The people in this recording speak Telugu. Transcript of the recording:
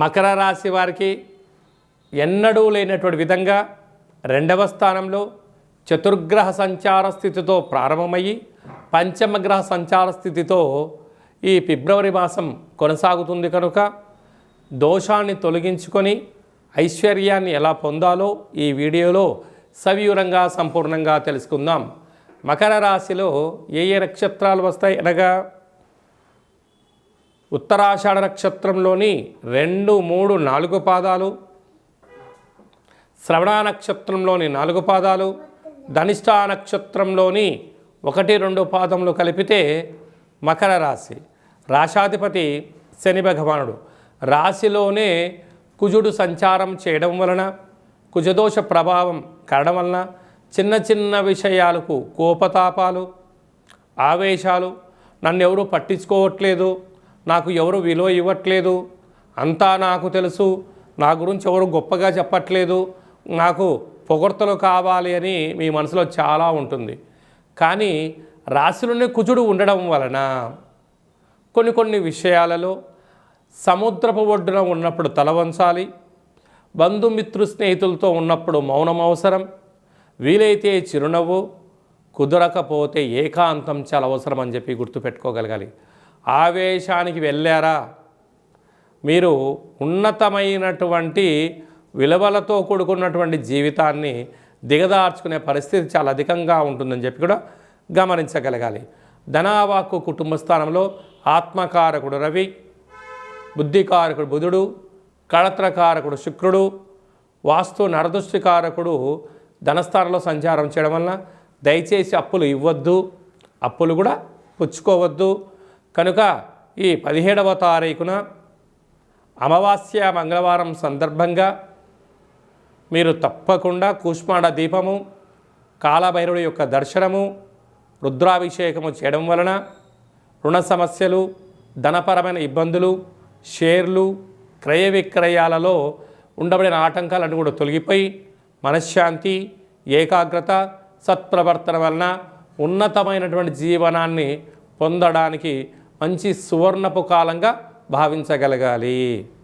మకర రాశి వారికి ఎన్నడూ లేనటువంటి విధంగా రెండవ స్థానంలో చతుర్గ్రహ సంచార స్థితితో ప్రారంభమయ్యి పంచమగ్రహ సంచార స్థితితో ఈ ఫిబ్రవరి మాసం కొనసాగుతుంది కనుక దోషాన్ని తొలగించుకొని ఐశ్వర్యాన్ని ఎలా పొందాలో ఈ వీడియోలో సవివరంగా సంపూర్ణంగా తెలుసుకుందాం. మకర రాశిలో ఏ ఏ నక్షత్రాలు వస్తాయి అనగా ఉత్తరాషాఢ నక్షత్రంలోని 2, 3, 4 పాదాలు, శ్రవణ నక్షత్రంలోని 4 పాదాలు, ధనిష్ట నక్షత్రంలోని 1, 2 పాదములు కలిపితే మకర రాశి. రాశాధిపతి శని భగవానుడు. రాశిలోనే కుజుడు సంచారం చేయడం వలన, కుజదోష ప్రభావం కారణం వలన చిన్న చిన్న విషయాలకు కోపతాపాలు, ఆవేశాలు, నన్ను ఎవరు పట్టించుకోవట్లేదు, నాకు ఎవరు విలువ ఇవ్వట్లేదు, అంతా నాకు తెలుసు, నా గురించి ఎవరు గొప్పగా చెప్పట్లేదు, నాకు పొగడ్తలు కావాలి అని మీ మనసులో చాలా ఉంటుంది. కానీ రాశిలోనే కుజుడు ఉండడం వలన కొన్ని విషయాలలో సముద్రపు ఒడ్డున ఉన్నప్పుడు తల వంచాలి, బంధుమిత్రు స్నేహితులతో ఉన్నప్పుడు మౌనం అవసరం, వీలైతే చిరునవ్వు, కుదరకపోతే ఏకాంతం చాలా అవసరం అని చెప్పి గుర్తుపెట్టుకోగలగాలి. ఆవేశానికి వెళ్ళారా మీరు ఉన్నతమైనటువంటి విలువలతో కూడుకున్నటువంటి జీవితాన్ని దిగదార్చుకునే పరిస్థితి చాలా అధికంగా ఉంటుందని చెప్పి కూడా గమనించగలగాలి. ధనావాక్కు కుటుంబ స్థానంలో ఆత్మకారకుడు రవి, బుద్ధికారకుడు బుధుడు, కళత్రకారకుడు శుక్రుడు, వాస్తు నరదృష్టికారకుడు ధనస్థానంలో సంచారం చేయడం వలన దయచేసి అప్పులు ఇవ్వద్దు, అప్పులు కూడా పుచ్చుకోవద్దు. కనుక ఈ 17వ తారీఖున అమావాస్య మంగళవారం సందర్భంగా మీరు తప్పకుండా కూష్మాండ దీపము, కాలభైరవుడి యొక్క దర్శనము, రుద్రాభిషేకము చేయడం వలన రుణ సమస్యలు, ధనపరమైన ఇబ్బందులు, షేర్లు, క్రయ విక్రయాలలో ఉండబడిన ఆటంకాలన్నీ కూడా తొలగిపోయి మనశ్శాంతి, ఏకాగ్రత, సత్ప్రవర్తన వలన ఉన్నతమైనటువంటి జీవనాన్ని పొందడానికి మంచి సువర్ణపు కాలంగా భావించగలగాలి.